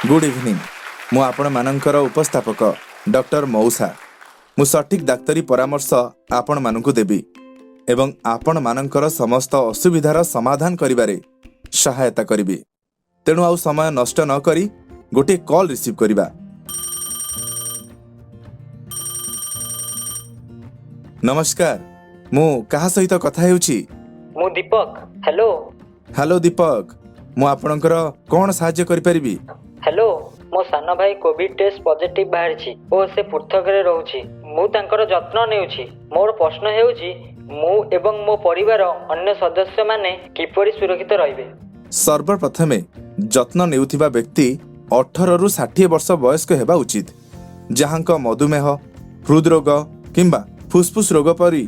Good evening. मु आपण मानकर उपस्थापक डॉक्टर मौसा। मु सठिक डाक्तरी परामर्श आपण मानकु देबी एवं आपण मानकर समस्त असुविधार समाधान करिबारे सहायता करिबी। तेणु आउ समय नष्ट न करी गोटे कॉल रिसीव करिबा। नमस्कार, मु कहा सहित कथा हेउची? मु दीपक। हेलो हेलो दीपक, मु आपणकर कोन सहाय्य करि परिबी? हेलो, मो सान भाई कोविड टेस्ट पॉजिटिव बाहरिछि ओ से पृथक रे रहउछि। मु तांकर जत्न नेउछि। मोर प्रश्न हेउछि मु एवं मो परिवार अन्य सदस्य माने किपरि सुरक्षित रहिबे। सर्वप्रथमे जत्न नेउथिबा व्यक्ति 18 रु 60 वर्ष वयस्क हेबा उचित, जहांक मधुमेह, हृदरोग किंबा फुसफुस रोग परि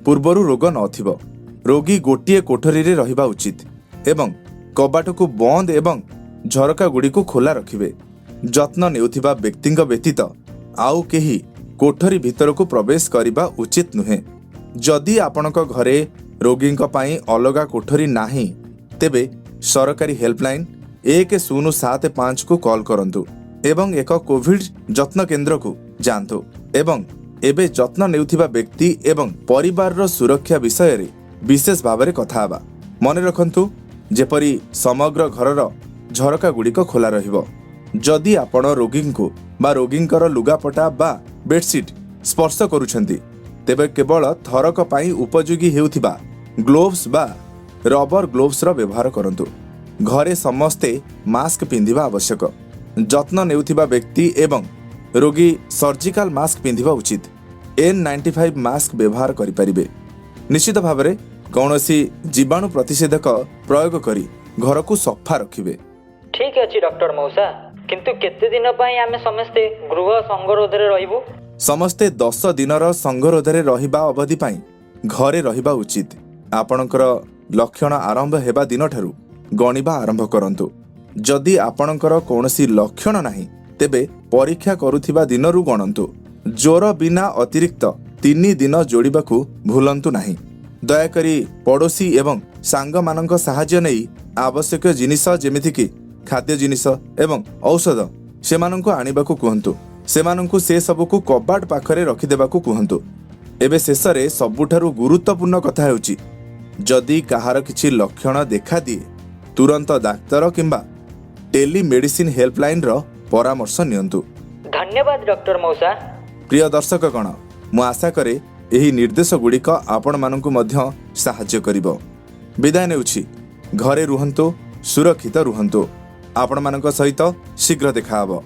पूर्वरु रोग नथिबो। रोगी गोटिए कोठरी रे रहिबा उचित एवं कबाट को बंद एवं झरका गुड़ी को खोला रखिबे। जत्न नेउथिबा व्यक्तिंक व्यतीत आउ केही कोठरी भितर को प्रवेश करिबा उचित नुहे। जदि आपणक घरे रोगींक पई अलगा कोठरी नाही, तेबे सरकारी हेल्पलाइन 1075 को कॉल करंतु एवं एक कोविड जत्न केंद्र को जानतु एवं एबे जत्न नेउथिबा व्यक्ति एवं परिवार रो सुरक्षा विषय रे विशेष भाव में कथा हेबा। मन रखंतु जेपरी समग्र घरर झरका गुड़िक खोला रहिबो। जदि आपण रोगी को बा रोगींकर लुगापटा बा बेडसीट स्पर्श करूछंती, तेबे केवल थरक पाई उपयोगी हेउथिबा ग्लोव्स बा रबर ग्लोव्स रो व्यवहार करंतु। घरे समस्ते मास्क पिंधिबा आवश्यक। जत्न नेउथिबा व्यक्ति एवं रोगी सर्जिकल मास्क पिंधिबा उचित। N95 मास्क व्यवहार करि परिबे। निश्चित भावरे कौनसी जीवाणु प्रतिषेधक प्रयोग करी घर को सफा रखिबे। ठीक अछि डॉक्टर मौसा, किंतु केते दिन पई आमे समस्ते गृह संगरोध रे रहिबु? समस्ते 10 दिनर संगरोध रे रहिबा अवधि पई घरे रहिबा उचित। आपणकर लक्षण आरंभ हेबा दिन ठारू गणिबा आरंभ करंतु। जदि आपणकर कौनसी लक्षण नाही, तेबे परीक्षा करुथिबा दिनरू गणंतु। ज्वर बिना अतिरिक्त 3 दिन जोड़िबाकू भूलंतु नाही। दयाकरी पड़ोसी एवं सांग मानक सहाय्य नहीं आवश्यक जिनिस जेमिति कि खाद्य जिनिस एवं औषध सेमानंको आनिबाकू कहंतु। सेमानंको से सबको कबाट पाखरे रखिदेबाकू कहंतु। एबे शेषरे सबुठारु गुरुत्वपूर्ण कथा हेउची, जदि काहार किछि लक्षण देखा दिए तुरंत डाक्तर किंबा टेलीमेडिसिन हेल्पलाइन रो परामर्श नियंतु। धन्यवाद डॉक्टर मौसा। प्रिय दर्शक गण, मु आशा करे एही निर्देश गुड़िक आपण मानकु मध्य साहाय्य करिबो। विदाय नेउछि। घरे रुहंतु, सुरक्षित रुहंतु। आपण मानक सहित शीघ्र देखा हबो।